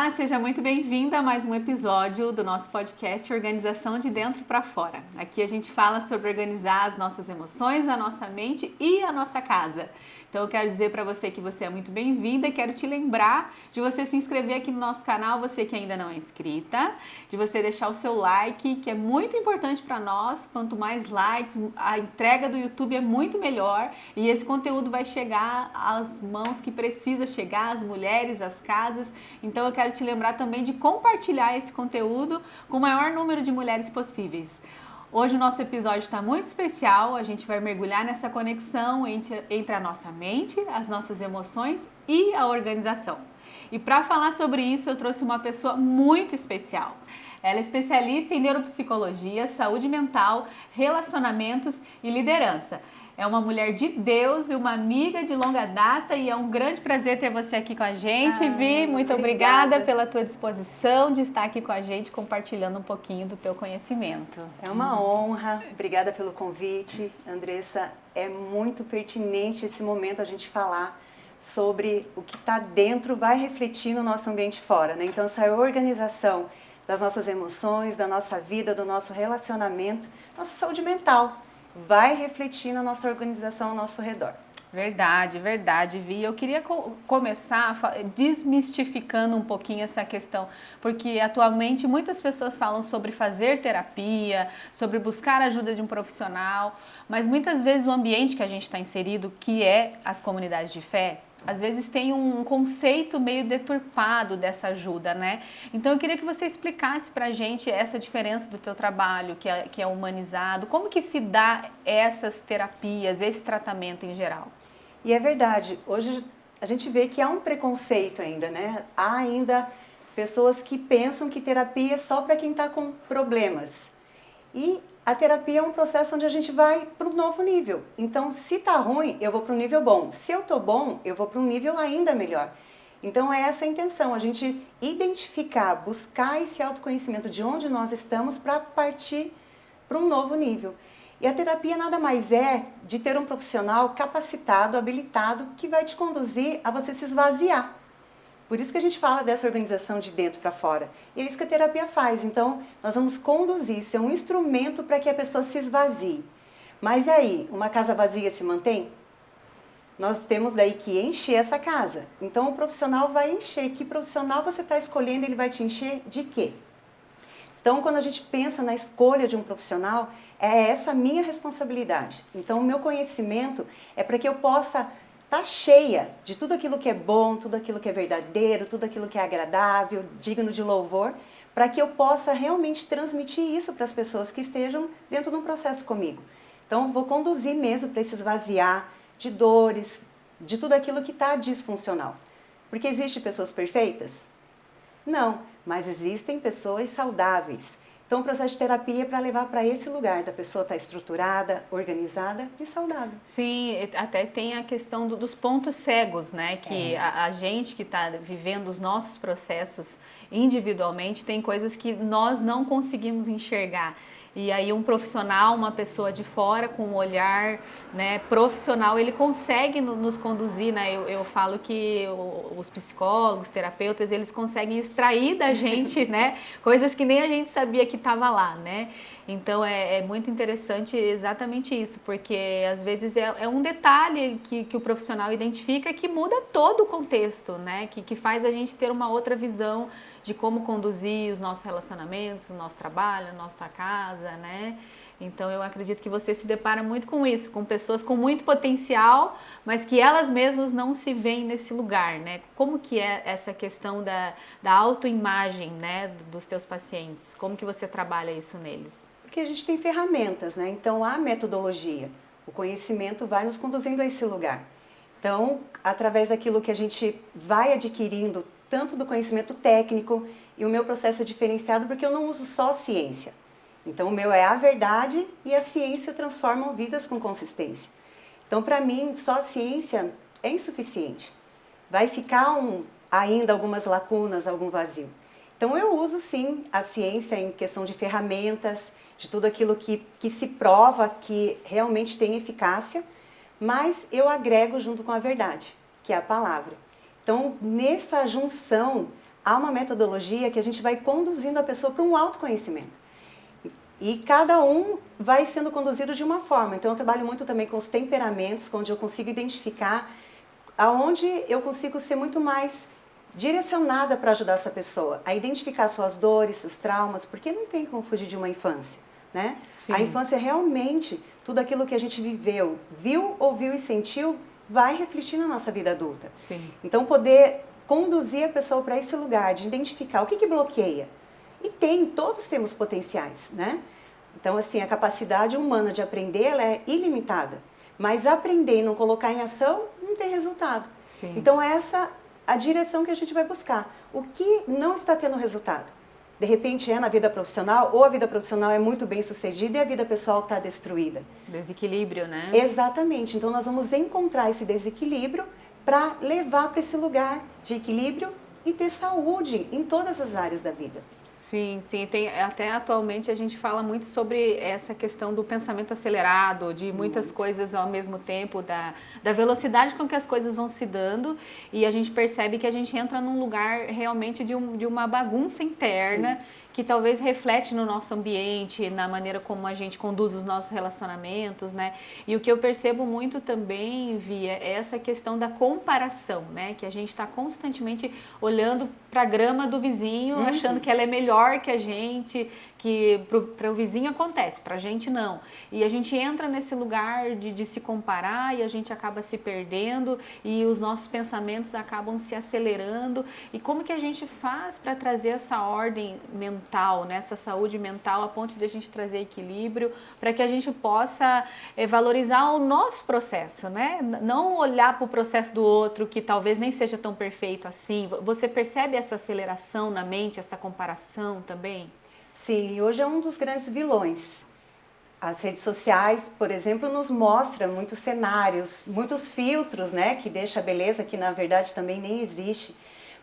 Olá, seja muito bem-vinda a mais um episódio do nosso podcast Organização de Dentro para Fora. Aqui a gente fala sobre organizar as nossas emoções, a nossa mente e a nossa casa. Então eu quero dizer para você que você é muito bem-vinda e quero te lembrar de você se inscrever aqui no nosso canal, você que ainda não é inscrita, de você deixar o seu like, que é muito importante para nós. Quanto mais likes, a entrega do YouTube é muito melhor e esse conteúdo vai chegar às mãos que precisa chegar, às mulheres, às casas. Então eu quero te lembrar também de compartilhar esse conteúdo com o maior número de mulheres possíveis. Hoje o nosso episódio está muito especial, a gente vai mergulhar nessa conexão entre a nossa mente, as nossas emoções e a organização. E para falar sobre isso eu trouxe uma pessoa muito especial. Ela é especialista em neuropsicologia, saúde mental, relacionamentos e liderança. É uma mulher de Deus e uma amiga de longa data e é um grande prazer ter você aqui com a gente, Vi. Muito obrigada pela tua disposição de estar aqui com a gente, compartilhando um pouquinho do teu conhecimento. É uma honra, obrigada pelo convite, Andressa. É muito pertinente esse momento a gente falar sobre o que está dentro vai refletir no nosso ambiente fora, né? Então essa organização das nossas emoções, da nossa vida, do nosso relacionamento, nossa saúde mental, vai refletir na nossa organização ao nosso redor. Verdade, verdade, Vi. Eu queria começar desmistificando um pouquinho essa questão, porque atualmente muitas pessoas falam sobre fazer terapia, sobre buscar a ajuda de um profissional, mas muitas vezes o ambiente que a gente está inserido, que é as comunidades de fé, às vezes tem um conceito meio deturpado dessa ajuda, né? Então eu queria que você explicasse pra gente essa diferença do teu trabalho, que é humanizado, como que se dá essas terapias, esse tratamento em geral? E é verdade, hoje a gente vê que há um preconceito ainda, né? Há ainda pessoas que pensam que terapia é só para quem está com problemas. E a terapia é um processo onde a gente vai para um novo nível. Então, se está ruim, eu vou para um nível bom. Se eu estou bom, eu vou para um nível ainda melhor. Então, é essa a intenção, a gente identificar, buscar esse autoconhecimento de onde nós estamos para partir para um novo nível. E a terapia nada mais é de ter um profissional capacitado, habilitado, que vai te conduzir a você se esvaziar. Por isso que a gente fala dessa organização de dentro para fora. E é isso que a terapia faz. Então, nós vamos conduzir, ser um instrumento para que a pessoa se esvazie. Mas aí, uma casa vazia se mantém? Nós temos daí que encher essa casa. Então, o profissional vai encher. Que profissional você está escolhendo? Ele vai te encher de quê? Então, quando a gente pensa na escolha de um profissional, é essa a minha responsabilidade. Então, o meu conhecimento é para que eu possa estar cheia de tudo aquilo que é bom, tudo aquilo que é verdadeiro, tudo aquilo que é agradável, digno de louvor, para que eu possa realmente transmitir isso para as pessoas que estejam dentro de um processo comigo. Então, eu vou conduzir mesmo para esse esvaziar de dores, de tudo aquilo que está disfuncional. Porque existem pessoas perfeitas? Não, mas existem pessoas saudáveis. Então, o processo de terapia é para levar para esse lugar da pessoa estar estruturada, organizada e saudável. Sim, até tem a questão dos pontos cegos, né? Que a gente que está vivendo os nossos processos individualmente tem coisas que nós não conseguimos enxergar. E aí um profissional, uma pessoa de fora com um olhar, né, profissional, ele consegue nos conduzir, né? Eu falo que os psicólogos, terapeutas, eles conseguem extrair da gente, né, coisas que nem a gente sabia que estava lá, né? Então é muito interessante exatamente isso, porque às vezes é um detalhe que o profissional identifica que muda todo o contexto, né? Que faz a gente ter uma outra visão de como conduzir os nossos relacionamentos, o nosso trabalho, a nossa casa, né? Então eu acredito que você se depara muito com isso, com pessoas com muito potencial, mas que elas mesmas não se veem nesse lugar, né? Como que é essa questão da autoimagem, né, dos teus pacientes? Como que você trabalha isso neles? Porque a gente tem ferramentas, né? Então, há metodologia. O conhecimento vai nos conduzindo a esse lugar. Então, através daquilo que a gente vai adquirindo, tanto do conhecimento técnico, e o meu processo é diferenciado porque eu não uso só ciência. Então, o meu é a verdade e a ciência transforma vidas com consistência. Então, para mim, só a ciência é insuficiente. Vai ficar ainda algumas lacunas, algum vazio. Então, eu uso sim a ciência em questão de ferramentas, de tudo aquilo que se prova que realmente tem eficácia, mas eu agrego junto com a verdade, que é a palavra. Então, nessa junção, há uma metodologia que a gente vai conduzindo a pessoa para um autoconhecimento. E cada um vai sendo conduzido de uma forma. Então, eu trabalho muito também com os temperamentos, onde eu consigo identificar aonde eu consigo ser muito mais direcionada para ajudar essa pessoa a identificar suas dores, seus traumas, porque não tem como fugir de uma infância, né? Sim. A infância é realmente tudo aquilo que a gente viveu, viu, ouviu e sentiu, vai refletir na nossa vida adulta. Sim. Então, poder conduzir a pessoa para esse lugar de identificar o que bloqueia. E todos temos potenciais, né? Então, assim, a capacidade humana de aprender, ela é ilimitada. Mas aprender e não colocar em ação, não tem resultado. Sim. Então, essa a direção que a gente vai buscar. O que não está tendo resultado? De repente é na vida profissional, ou a vida profissional é muito bem sucedida e a vida pessoal está destruída. Desequilíbrio, né? Exatamente. Então, nós vamos encontrar esse desequilíbrio para levar para esse lugar de equilíbrio e ter saúde em todas as áreas da vida. Sim, sim. Até atualmente a gente fala muito sobre essa questão do pensamento acelerado, de muitas coisas ao mesmo tempo, da velocidade com que as coisas vão se dando, e a gente percebe que a gente entra num lugar realmente de uma bagunça interna. Sim. Que talvez reflete no nosso ambiente, na maneira como a gente conduz os nossos relacionamentos, né? E o que eu percebo muito também, Via, é essa questão da comparação, né? Que a gente está constantemente olhando para a grama do vizinho, achando que ela é melhor que a gente, que para o vizinho acontece, para a gente não. E a gente entra nesse lugar de se comparar e a gente acaba se perdendo e os nossos pensamentos acabam se acelerando. E como que a gente faz para trazer essa ordem mental, né? Essa saúde mental, a ponto de a gente trazer equilíbrio, para que a gente possa valorizar o nosso processo, né? Não olhar para o processo do outro, que talvez nem seja tão perfeito assim. Você percebe essa aceleração na mente, essa comparação também? Sim, hoje é um dos grandes vilões. As redes sociais, por exemplo, nos mostram muitos cenários, muitos filtros, né? Que deixa a beleza que na verdade também nem existe.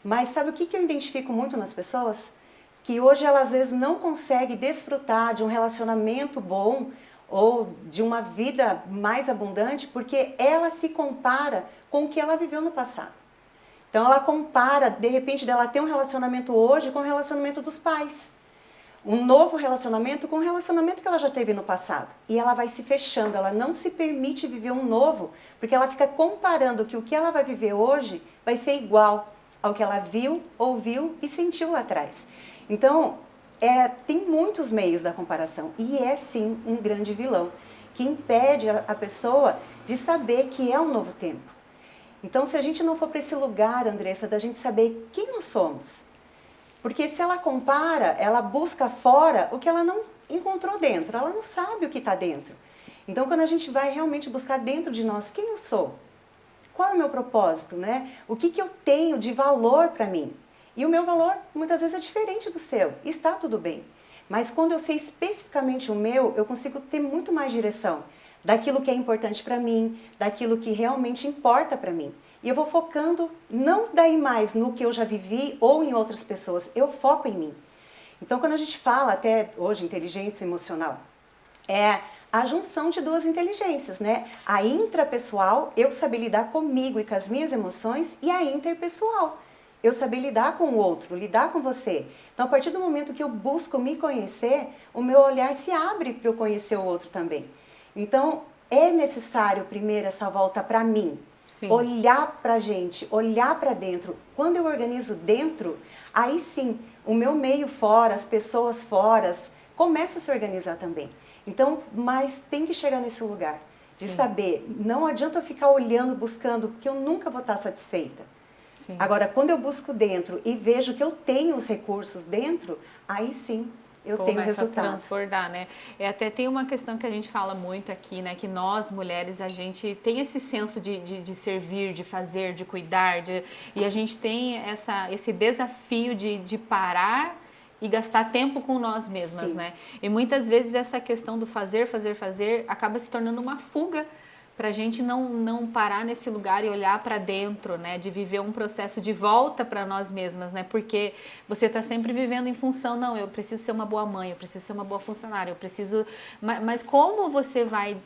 Mas sabe o que eu identifico muito nas pessoas? Que hoje ela às vezes não consegue desfrutar de um relacionamento bom ou de uma vida mais abundante porque ela se compara com o que ela viveu no passado. Então ela compara, de repente, dela ter um relacionamento hoje com o relacionamento dos pais. Um novo relacionamento com o relacionamento que ela já teve no passado. E ela vai se fechando, ela não se permite viver um novo, porque ela fica comparando que o que ela vai viver hoje vai ser igual ao que ela viu, ouviu e sentiu lá atrás. Então, tem muitos meios da comparação e é sim um grande vilão que impede a pessoa de saber que é um novo tempo. Então, se a gente não for para esse lugar, Andressa, da gente saber quem nós somos, porque se ela compara, ela busca fora o que ela não encontrou dentro, ela não sabe o que está dentro. Então, quando a gente vai realmente buscar dentro de nós quem eu sou, qual é o meu propósito, né? O que eu tenho de valor para mim? E o meu valor, muitas vezes, é diferente do seu. E está tudo bem. Mas quando eu sei especificamente o meu, eu consigo ter muito mais direção daquilo que é importante para mim, daquilo que realmente importa para mim. E eu vou focando, não daí mais no que eu já vivi ou em outras pessoas, eu foco em mim. Então, quando a gente fala, até hoje, inteligência emocional, é a junção de duas inteligências, né? A intrapessoal, eu saber lidar comigo e com as minhas emoções, e a interpessoal, eu saber lidar com o outro, lidar com você. Então, a partir do momento que eu busco me conhecer, o meu olhar se abre para eu conhecer o outro também. Então, é necessário primeiro essa volta para mim. Sim. Olhar para a gente, olhar para dentro. Quando eu organizo dentro, aí sim, o meu meio fora, as pessoas fora, começa a se organizar também. Então, mas tem que chegar nesse lugar de saber, não adianta eu ficar olhando, buscando, porque eu nunca vou estar satisfeita. Sim. Agora, quando eu busco dentro e vejo que eu tenho os recursos dentro, aí sim eu tenho resultado. Começa a transbordar, né? Até tem uma questão que a gente fala muito aqui, né? Que nós, mulheres, a gente tem esse senso de servir, de fazer, de cuidar, e a gente tem esse desafio de parar e gastar tempo com nós mesmas, sim, né? E muitas vezes essa questão do fazer acaba se tornando uma fuga para a gente não parar nesse lugar e olhar para dentro, né? De viver um processo de volta para nós mesmas, né? Porque você está sempre vivendo em função, não, eu preciso ser uma boa mãe, eu preciso ser uma boa funcionária, eu preciso... Mas como você vai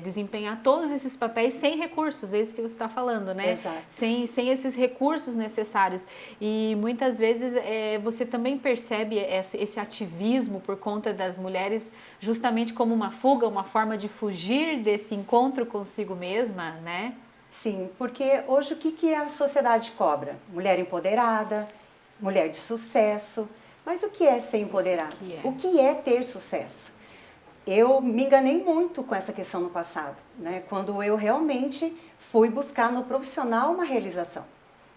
desempenhar todos esses papéis sem recursos? É isso que você está falando, né? Exato. Sem esses recursos necessários. E muitas vezes você também percebe esse ativismo por conta das mulheres justamente como uma fuga, uma forma de fugir desse encontro consigo mesma, né? Sim, porque hoje o que a sociedade cobra? Mulher empoderada, mulher de sucesso. Mas o que é ser empoderada? O que é ter sucesso? Eu me enganei muito com essa questão no passado, né? Quando eu realmente fui buscar no profissional uma realização.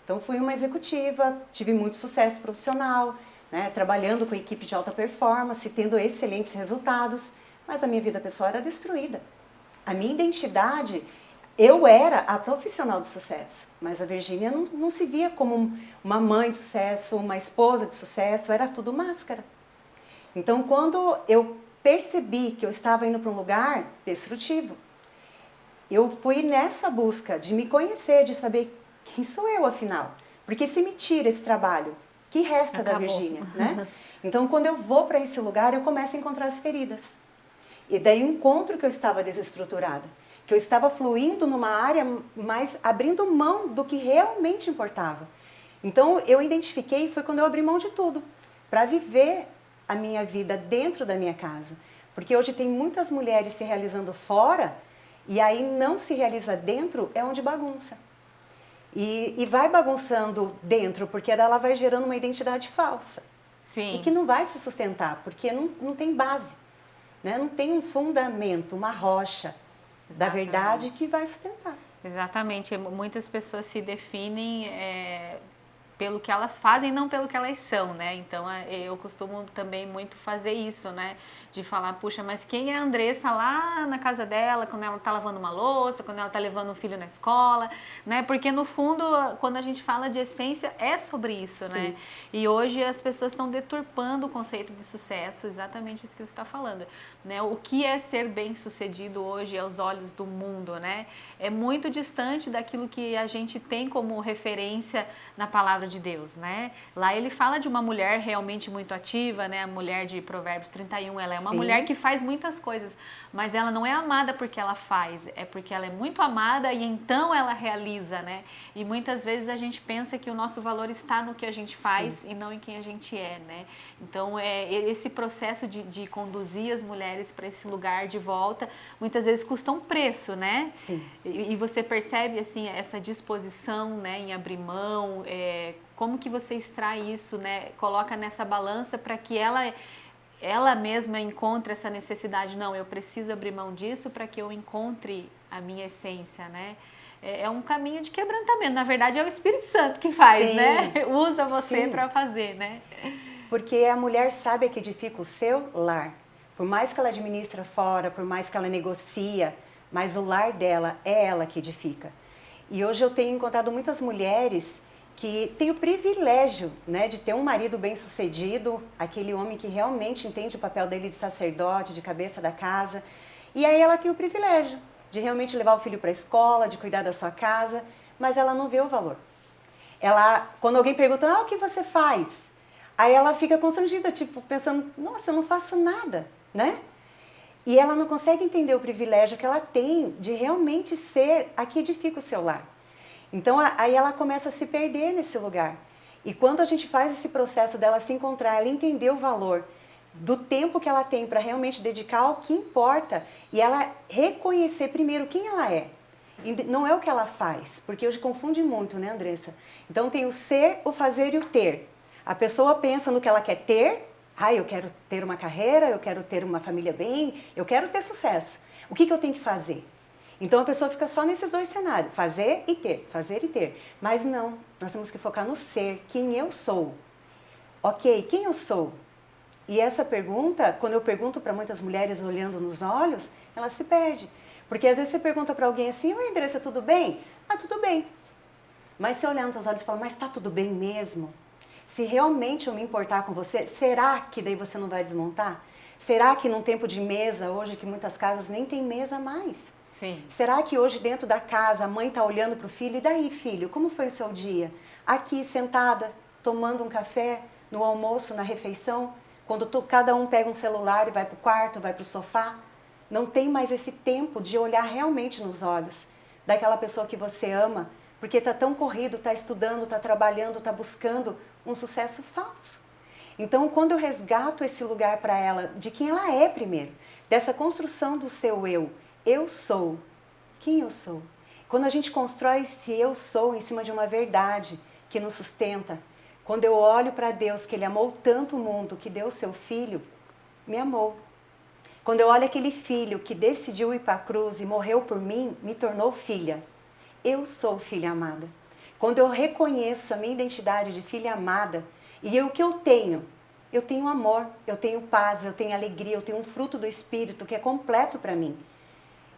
Então fui uma executiva, tive muito sucesso profissional, né? Trabalhando com equipe de alta performance, tendo excelentes resultados, mas a minha vida pessoal era destruída. A minha identidade, eu era a profissional de sucesso, mas a Virgínia não se via como uma mãe de sucesso, uma esposa de sucesso, era tudo máscara. Então, quando eu percebi que eu estava indo para um lugar destrutivo, eu fui nessa busca de me conhecer, de saber quem sou eu, afinal. Porque se me tira esse trabalho, que resta da Virgínia, né? Então, quando eu vou para esse lugar, eu começo a encontrar as feridas. E daí o encontro que eu estava desestruturada, que eu estava fluindo numa área, mas abrindo mão do que realmente importava. Então eu identifiquei, foi quando eu abri mão de tudo, para viver a minha vida dentro da minha casa. Porque hoje tem muitas mulheres se realizando fora, e aí não se realiza dentro, é onde bagunça. E vai bagunçando dentro, porque ela vai gerando uma identidade falsa. Sim. E que não vai se sustentar, porque não tem base. Né? Não tem um fundamento, uma rocha da verdade que vai sustentar. Exatamente. Muitas pessoas se definem pelo que elas fazem, não pelo que elas são, né? Então eu costumo também muito fazer isso, né? De falar, puxa, mas quem é a Andressa lá na casa dela, quando ela tá lavando uma louça, quando ela tá levando um filho na escola, né? Porque no fundo, quando a gente fala de essência, é sobre isso, Sim. né? E hoje as pessoas estão deturpando o conceito de sucesso, exatamente isso que você está falando, né? O que é ser bem-sucedido hoje aos olhos do mundo, né? É muito distante daquilo que a gente tem como referência na palavra de Deus, né? Lá ele fala de uma mulher realmente muito ativa, né? A mulher de Provérbios 31, ela é uma mulher que faz muitas coisas, mas ela não é amada porque ela faz, é porque ela é muito amada e então ela realiza, né? E muitas vezes a gente pensa que o nosso valor está no que a gente faz e não em quem a gente é, né? Então, esse processo de conduzir as mulheres para esse lugar de volta, muitas vezes custa um preço, né? Sim. E você percebe, assim, essa disposição, né, em abrir mão, como que você extrai isso, né? Coloca nessa balança para que ela mesma encontre essa necessidade. Não, eu preciso abrir mão disso para que eu encontre a minha essência, né? É um caminho de quebrantamento. Na verdade, é o Espírito Santo que faz, né? Usa você para fazer, né? Porque a mulher sábia que edifica o seu lar. Por mais que ela administra fora, por mais que ela negocia, mas o lar dela é ela que edifica. E hoje eu tenho encontrado muitas mulheres que têm o privilégio, né, de ter um marido bem-sucedido, aquele homem que realmente entende o papel dele de sacerdote, de cabeça da casa. E aí ela tem o privilégio de realmente levar o filho para a escola, de cuidar da sua casa, mas ela não vê o valor. Ela, quando alguém pergunta, o que você faz? Aí ela fica constrangida, tipo, pensando, nossa, eu não faço nada, né? E ela não consegue entender o privilégio que ela tem de realmente ser a que edifica o seu lar. Então, aí ela começa a se perder nesse lugar. E quando a gente faz esse processo dela se encontrar, ela entender o valor do tempo que ela tem para realmente dedicar ao que importa e ela reconhecer primeiro quem ela é. E não é o que ela faz, porque hoje confunde muito, né, Andressa? Então tem o ser, o fazer e o ter. A pessoa pensa no que ela quer ter, eu quero ter uma carreira, eu quero ter uma família bem, eu quero ter sucesso. O que eu tenho que fazer? Então a pessoa fica só nesses dois cenários, fazer e ter, fazer e ter. Mas não, nós temos que focar no ser, quem eu sou. Ok, quem eu sou? E essa pergunta, quando eu pergunto para muitas mulheres olhando nos olhos, ela se perde. Porque às vezes você pergunta para alguém assim, oi Andressa, tudo bem? Tudo bem. Mas se olhar nos teus olhos e falar, mas está tudo bem mesmo? Se realmente eu me importar com você, será que daí você não vai desmontar? Será que num tempo de mesa, hoje que muitas casas nem tem mesa mais? Sim. Será que hoje dentro da casa a mãe está olhando para o filho? E daí, filho, como foi o seu dia? Aqui sentada, tomando um café, no almoço, na refeição, quando cada um pega um celular e vai para o quarto, vai para o sofá, não tem mais esse tempo de olhar realmente nos olhos daquela pessoa que você ama, porque está tão corrido, está estudando, está trabalhando, está buscando um sucesso falso. Então, quando eu resgato esse lugar para ela, de quem ela é primeiro, dessa construção do seu eu sou. Quem eu sou? Quando a gente constrói esse eu sou em cima de uma verdade que nos sustenta, quando eu olho para Deus, que Ele amou tanto o mundo, que deu o seu Filho, me amou. Quando eu olho aquele filho que decidiu ir para a cruz e morreu por mim, me tornou filha. Eu sou filha amada. Quando eu reconheço a minha identidade de filha amada, e o que eu tenho amor, eu tenho paz, eu tenho alegria, eu tenho um fruto do Espírito que é completo para mim.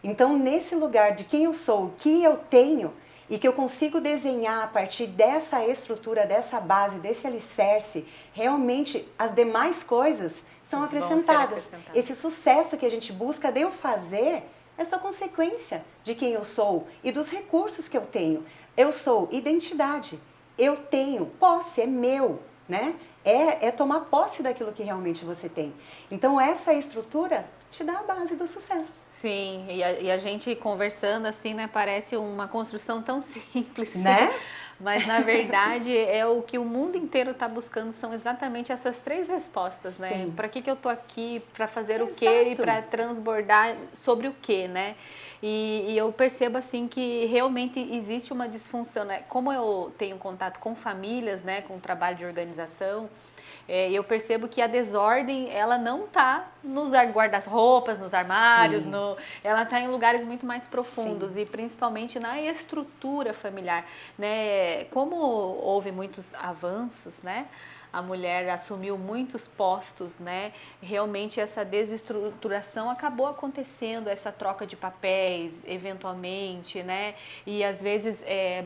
Então, nesse lugar de quem eu sou, o que eu tenho, e que eu consigo desenhar a partir dessa estrutura, dessa base, desse alicerce, realmente as demais coisas são acrescentadas. Esse sucesso que a gente busca de eu fazer é só consequência de quem eu sou e dos recursos que eu tenho. Eu sou identidade, eu tenho posse, é meu, né? É tomar posse daquilo que realmente você tem. Então, essa estrutura te dá a base do sucesso. Sim, e a gente conversando assim, né, parece uma construção tão simples, né? Mas na verdade é o que o mundo inteiro está buscando, são exatamente essas 3 respostas, né? Para que eu tô aqui, para fazer o quê e para transbordar sobre o quê, né? E eu percebo assim que realmente existe uma disfunção, né? Como eu tenho contato com famílias, né, com o trabalho de organização, eu percebo que a desordem, ela não está nos guarda-roupas, nos armários, ela está em lugares muito mais profundos. Sim. E principalmente na estrutura familiar, né? Como houve muitos avanços, né? A mulher assumiu muitos postos, né? Realmente essa desestruturação acabou acontecendo, essa troca de papéis, eventualmente, né? E às vezes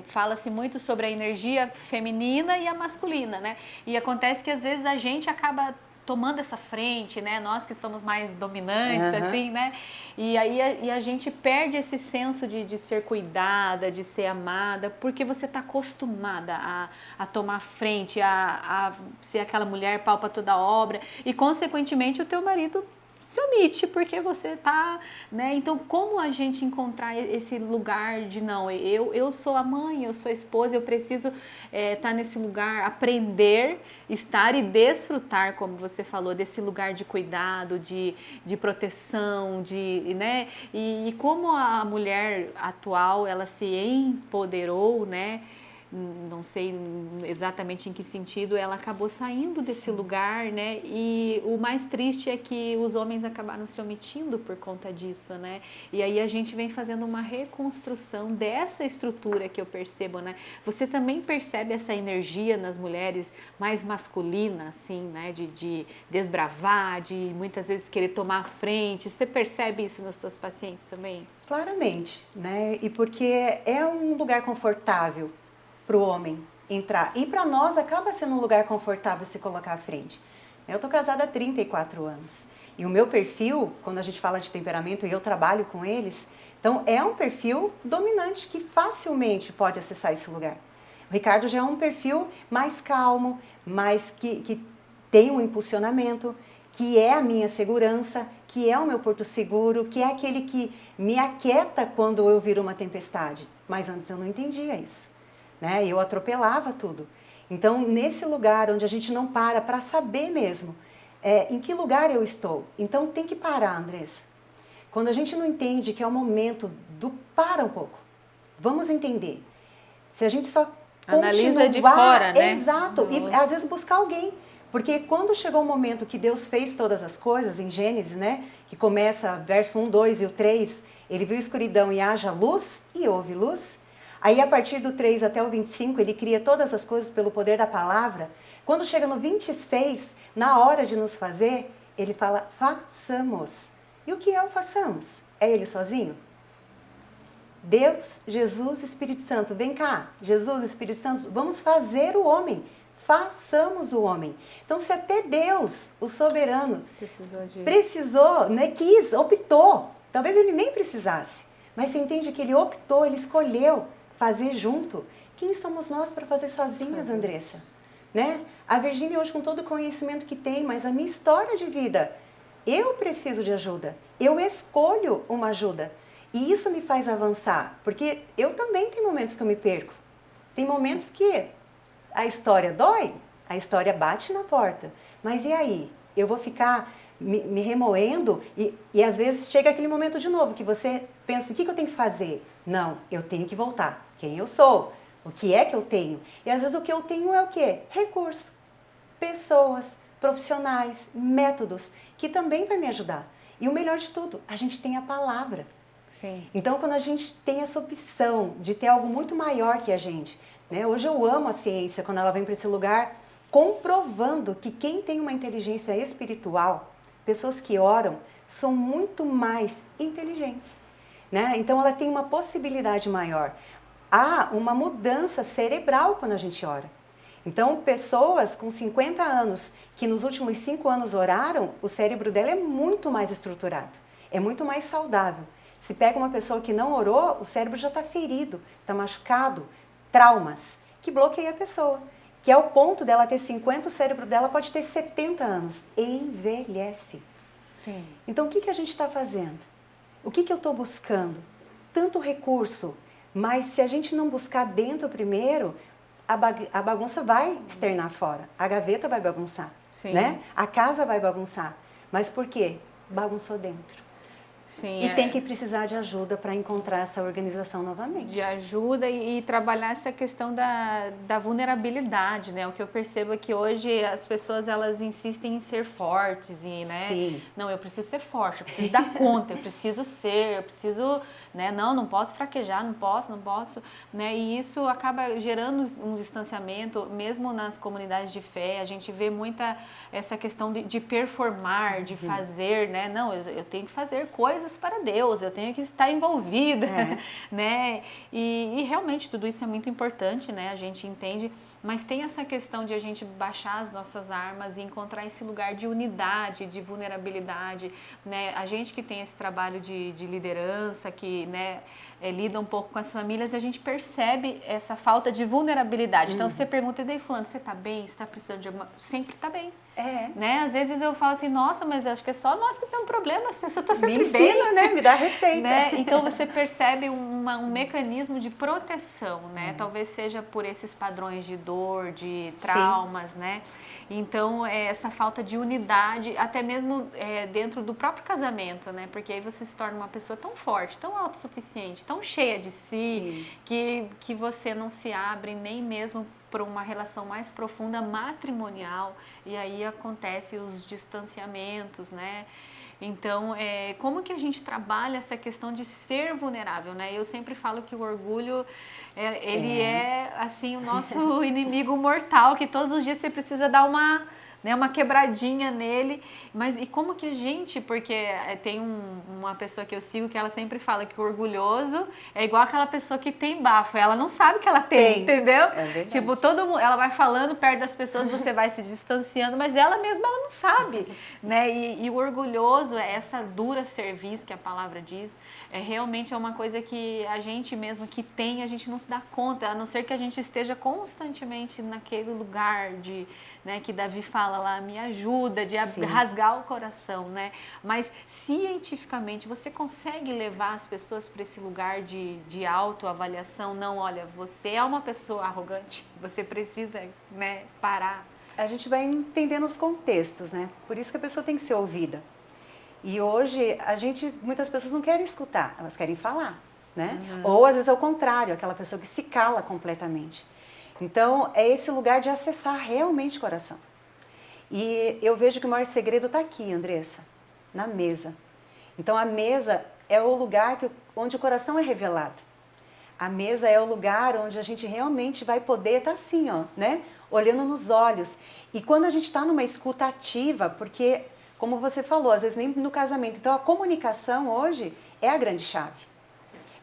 fala-se muito sobre a energia feminina e a masculina, né? E acontece que às vezes a gente acaba tomando essa frente, né? Nós que somos mais dominantes, assim, né? E aí a gente perde esse senso de ser cuidada, de ser amada, porque você está acostumada a tomar frente, a ser aquela mulher pau para toda obra, e consequentemente o teu marido se omite porque você tá, né? Então, como a gente encontrar esse lugar de não, eu sou a mãe, eu sou a esposa, eu preciso estar nesse lugar, aprender, estar e desfrutar, como você falou, desse lugar de cuidado, de proteção, né? E como a mulher atual, ela se empoderou, né? Não sei exatamente em que sentido, ela acabou saindo desse lugar, né? E o mais triste é que os homens acabaram se omitindo por conta disso, né? E aí a gente vem fazendo uma reconstrução dessa estrutura que eu percebo, né? Você também percebe essa energia nas mulheres mais masculina, assim, né? De desbravar, de muitas vezes querer tomar a frente. Você percebe isso nos seus pacientes também? Claramente, né? E porque é um lugar confortável para o homem entrar. E para nós acaba sendo um lugar confortável se colocar à frente. Eu estou casada há 34 anos. E o meu perfil, quando a gente fala de temperamento e eu trabalho com eles, então é um perfil dominante que facilmente pode acessar esse lugar. O Ricardo já é um perfil mais calmo, mais que tem um impulsionamento, que é a minha segurança, que é o meu porto seguro, que é aquele que me aquieta quando eu viro uma tempestade. Mas antes eu não entendia isso. Né? Eu atropelava tudo. Então, nesse lugar onde a gente não para saber mesmo em que lugar eu estou. Então, tem que parar, Andressa. Quando a gente não entende que é o momento do para um pouco, vamos entender. Se a gente só analisa de fora, né? Exato. E às vezes buscar alguém. Porque quando chegou o momento que Deus fez todas as coisas, em Gênesis, né? Que começa verso 1, 2 e o 3, ele viu escuridão e haja luz, e houve luz. Aí, a partir do 3 até o 25, ele cria todas as coisas pelo poder da palavra. Quando chega no 26, na hora de nos fazer, ele fala, façamos. E o que é o façamos? É ele sozinho? Deus, Jesus, Espírito Santo, vem cá. Jesus, Espírito Santo, vamos fazer o homem. Façamos o homem. Então, se até Deus, o soberano, precisou, né, quis, optou, talvez ele nem precisasse. Mas você entende que ele optou, ele escolheu fazer junto. Quem somos nós para fazer sozinhas, Andressa? Né? A Virgínia hoje com todo o conhecimento que tem, mas a minha história de vida, eu preciso de ajuda. Eu escolho uma ajuda. E isso me faz avançar, porque eu também tenho momentos que eu me perco. Tem momentos que a história dói, a história bate na porta. Mas e aí? Eu vou ficar me remoendo e às vezes chega aquele momento de novo que você pensa, o que eu tenho que fazer? Não, eu tenho que voltar. Quem eu sou? O que é que eu tenho? E às vezes o que eu tenho é o quê? Recurso, pessoas, profissionais, métodos, que também vai me ajudar. E o melhor de tudo, a gente tem a palavra. Sim. Então, quando a gente tem essa opção de ter algo muito maior que a gente, né? Hoje eu amo a ciência, quando ela vem para esse lugar, comprovando que quem tem uma inteligência espiritual, pessoas que oram, são muito mais inteligentes, né? Então, ela tem uma possibilidade maior. Há uma mudança cerebral quando a gente ora. Então, pessoas com 50 anos que nos últimos 5 anos oraram, o cérebro dela é muito mais estruturado, é muito mais saudável. Se pega uma pessoa que não orou, o cérebro já está ferido, está machucado, traumas, que bloqueia a pessoa. Que é o ponto dela ter 50, o cérebro dela pode ter 70 anos. Envelhece. Sim. Então, o que a gente está fazendo? O que eu estou buscando? Tanto recurso, mas se a gente não buscar dentro primeiro, a bagunça vai externar fora. A gaveta vai bagunçar, né? A casa vai bagunçar. Mas por quê? Bagunçou dentro. Sim, e tem que precisar de ajuda para encontrar essa organização novamente. De ajuda e trabalhar essa questão da vulnerabilidade, né? O que eu percebo é que hoje as pessoas, elas insistem em ser fortes e, né? Sim. Não, eu preciso ser forte, eu preciso dar conta, eu preciso, né? Não posso fraquejar, não posso, né? E isso acaba gerando um distanciamento, mesmo nas comunidades de fé, a gente vê muita essa questão de performar, de fazer, né? Não, eu tenho que fazer coisas para Deus, eu tenho que estar envolvida, né? E realmente tudo isso é muito importante, né? A gente entende, mas tem essa questão de a gente baixar as nossas armas e encontrar esse lugar de unidade, de vulnerabilidade, né? A gente que tem esse trabalho de liderança, que, né, lida um pouco com as famílias, a gente percebe essa falta de vulnerabilidade. Então você pergunta, e daí fulano, você tá bem? Você tá precisando de alguma... Sempre tá bem. Né? Às vezes eu falo assim, nossa, mas acho que é só nós que temos problema, as pessoas estão sempre bem. Me ensina, né? Me dá receita. Né? Então você percebe um mecanismo de proteção, né? Talvez seja por esses padrões de dor, de traumas, né? Então, essa falta de unidade, até mesmo dentro do próprio casamento, né? Porque aí você se torna uma pessoa tão forte, tão autossuficiente, tão cheia de si, que você não se abre nem mesmo para uma relação mais profunda matrimonial, e aí acontece os distanciamentos, né? Então, como que a gente trabalha essa questão de ser vulnerável, né? Eu sempre falo que o orgulho, ele é, assim, o nosso inimigo mortal, que todos os dias você precisa dar uma quebradinha nele. Mas e como que a gente, porque tem uma pessoa que eu sigo que ela sempre fala que o orgulhoso é igual aquela pessoa que tem bafo, ela não sabe que ela tem. Entendeu? É verdade. Tipo, todo mundo, ela vai falando perto das pessoas, você vai se distanciando, mas ela mesma, ela não sabe, né? E o orgulhoso, essa dura cerviz que a palavra diz, realmente é uma coisa que a gente mesmo que tem, a gente não se dá conta, a não ser que a gente esteja constantemente naquele lugar de, né, que Davi fala lá, me ajuda, de rasgar o coração, né? Mas cientificamente você consegue levar as pessoas para esse lugar de autoavaliação? Não, olha, você é uma pessoa arrogante, você precisa, né, parar. A gente vai entendendo os contextos, né? Por isso que a pessoa tem que ser ouvida. E hoje, muitas pessoas não querem escutar, elas querem falar, né? Ou às vezes é o contrário, aquela pessoa que se cala completamente. Então, é esse lugar de acessar realmente o coração. E eu vejo que o maior segredo está aqui, Andressa, na mesa. Então, a mesa é o lugar onde o coração é revelado. A mesa é o lugar onde a gente realmente vai poder estar assim, ó, né? Olhando nos olhos. E quando a gente está numa escuta ativa, porque, como você falou, às vezes nem no casamento. Então, a comunicação hoje é a grande chave.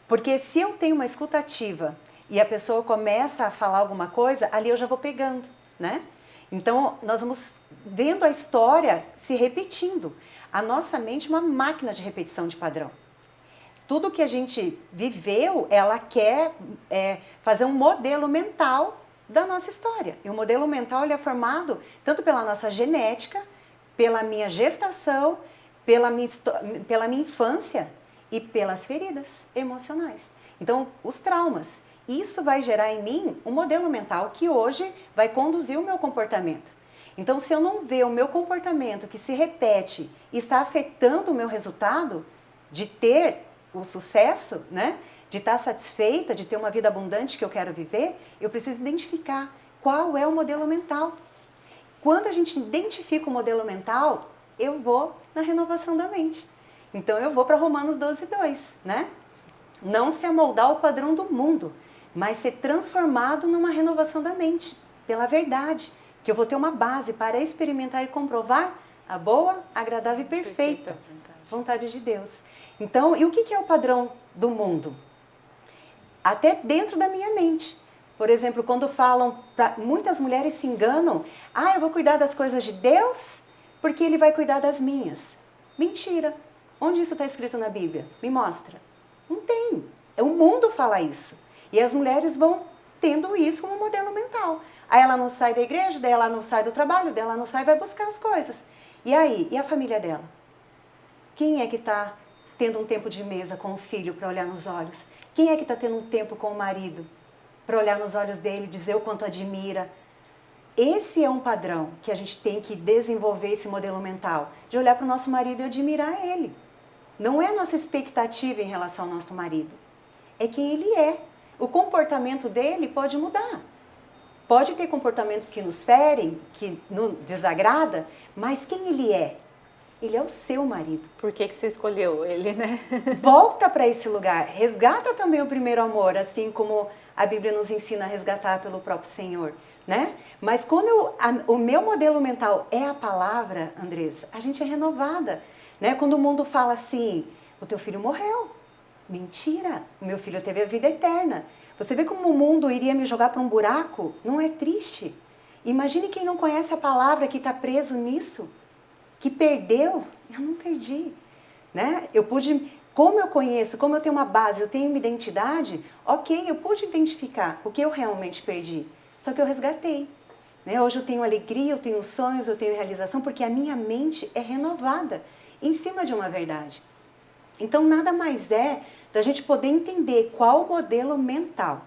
Porque se eu tenho uma escuta ativa e a pessoa começa a falar alguma coisa, ali eu já vou pegando, né? Então, nós vamos vendo a história se repetindo. A nossa mente é uma máquina de repetição de padrão. tudo que a gente viveu, ela quer fazer um modelo mental da nossa história. E o modelo mental ele é formado tanto pela nossa genética, pela minha gestação, pela minha infância e pelas feridas emocionais. Então, os traumas. Isso vai gerar em mim um modelo mental que hoje vai conduzir o meu comportamento. Então, se eu não ver o meu comportamento que se repete e está afetando o meu resultado de ter o sucesso, né? De estar satisfeita, de ter uma vida abundante que eu quero viver, eu preciso identificar qual é o modelo mental. Quando a gente identifica o modelo mental, eu vou na renovação da mente. Então, eu vou para Romanos 12:2, né? Não se amoldar ao padrão do mundo, mas ser transformado numa renovação da mente, pela verdade, que eu vou ter uma base para experimentar e comprovar a boa, agradável e perfeita vontade de Deus. Então, e o que é o padrão do mundo? Até dentro da minha mente. Por exemplo, quando falam, muitas mulheres se enganam, eu vou cuidar das coisas de Deus porque Ele vai cuidar das minhas. Mentira. Onde isso está escrito na Bíblia? Me mostra. Não tem. O mundo fala isso. E as mulheres vão tendo isso como modelo mental. Aí ela não sai da igreja, daí ela não sai do trabalho, daí ela não sai e vai buscar as coisas. E aí? E a família dela? Quem é que está tendo um tempo de mesa com o filho para olhar nos olhos? Quem é que está tendo um tempo com o marido para olhar nos olhos dele, dizer o quanto admira? Esse é um padrão que a gente tem que desenvolver esse modelo mental, de olhar para o nosso marido e admirar ele. Não é a nossa expectativa em relação ao nosso marido, é quem ele é. O comportamento dele pode mudar. Pode ter comportamentos que nos ferem, que nos desagrada, mas quem ele é? Ele é o seu marido. Por que você escolheu ele, né? Volta para esse lugar. Resgata também o primeiro amor, assim como a Bíblia nos ensina a resgatar pelo próprio Senhor, né? Mas quando o meu modelo mental é a palavra, Andressa, a gente é renovada, né? Quando o mundo fala assim, o teu filho morreu. Mentira, o meu filho teve a vida eterna. Você vê como o mundo iria me jogar para um buraco? Não é triste? Imagine quem não conhece a palavra que está preso nisso. Que perdeu, eu não perdi, né? Eu pude, como eu conheço, como eu tenho uma base, eu tenho uma identidade, ok, eu pude identificar o que eu realmente perdi, só que eu resgatei, né? Hoje eu tenho alegria, eu tenho sonhos, eu tenho realização, porque a minha mente é renovada em cima de uma verdade. Então nada mais é da gente poder entender qual o modelo mental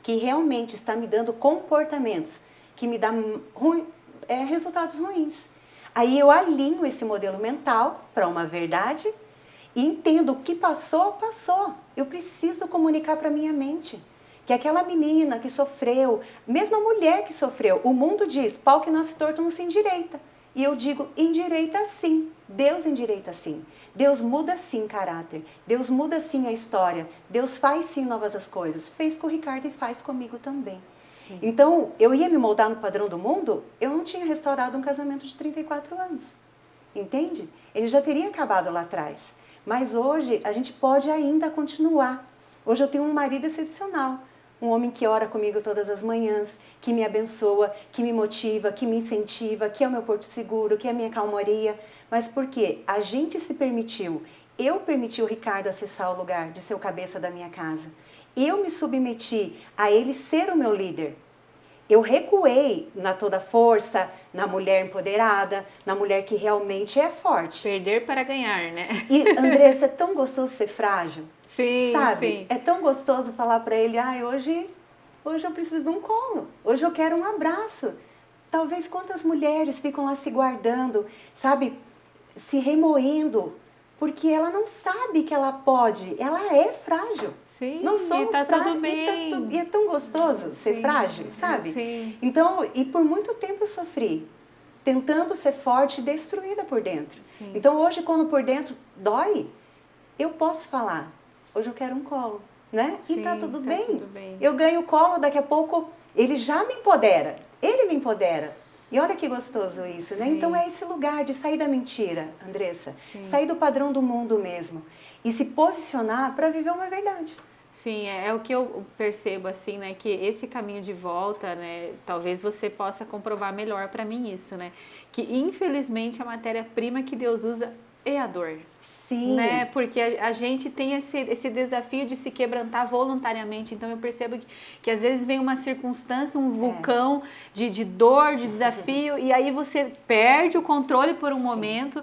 que realmente está me dando comportamentos, que me dá resultados ruins. Aí eu alinho esse modelo mental para uma verdade e entendo o que passou, passou. Eu preciso comunicar para a minha mente que aquela menina que sofreu, mesmo a mulher que sofreu, o mundo diz, pau que nasce torto não se endireita. E eu digo, endireita sim, Deus endireita sim. Deus muda sim caráter, Deus muda sim a história, Deus faz sim novas as coisas. Fez com o Ricardo e faz comigo também. Sim. Então, eu ia me moldar no padrão do mundo, eu não tinha restaurado um casamento de 34 anos, entende? Ele já teria acabado lá atrás, mas hoje a gente pode ainda continuar. Hoje eu tenho um marido excepcional, um homem que ora comigo todas as manhãs, que me abençoa, que me motiva, que me incentiva, que é o meu porto seguro, que é a minha calmaria. Mas por quê? A gente se permitiu, eu permiti o Ricardo acessar o lugar de ser o cabeça da minha casa. Eu me submeti a ele ser o meu líder. Eu recuei na toda força, na mulher empoderada, na mulher que realmente é forte. Perder para ganhar, né? E, Andressa, é tão gostoso ser frágil. Sim, sabe? Sim. É tão gostoso falar para ele, hoje eu preciso de um colo, hoje eu quero um abraço. Talvez quantas mulheres ficam lá se guardando, sabe? Se remoendo, porque ela não sabe que ela pode, ela é frágil. Sim, não somos e tá frágeis, tudo bem. E é tão gostoso ser frágil, sabe? Sim. Então, e por muito tempo eu sofri, tentando ser forte e destruída por dentro. Sim. Então hoje, quando por dentro dói, eu posso falar, hoje eu quero um colo, né? Sim, e tá tudo tá bem. Tudo bem. Eu ganho o colo, daqui a pouco ele já me empodera, ele me empodera. E olha que gostoso isso, né? Então é esse lugar de sair da mentira, Andressa. Sim. Sair do padrão do mundo mesmo. E se posicionar para viver uma verdade. Sim, é o que eu percebo, assim, né? Que esse caminho de volta, né? Talvez você possa comprovar melhor para mim isso, né? Que infelizmente a matéria-prima que Deus usa e a dor. Sim. Né? Porque a gente tem esse desafio de se quebrantar voluntariamente. Então eu percebo que às vezes vem uma circunstância, um vulcão de dor, de desafio, e aí você perde o controle por um momento.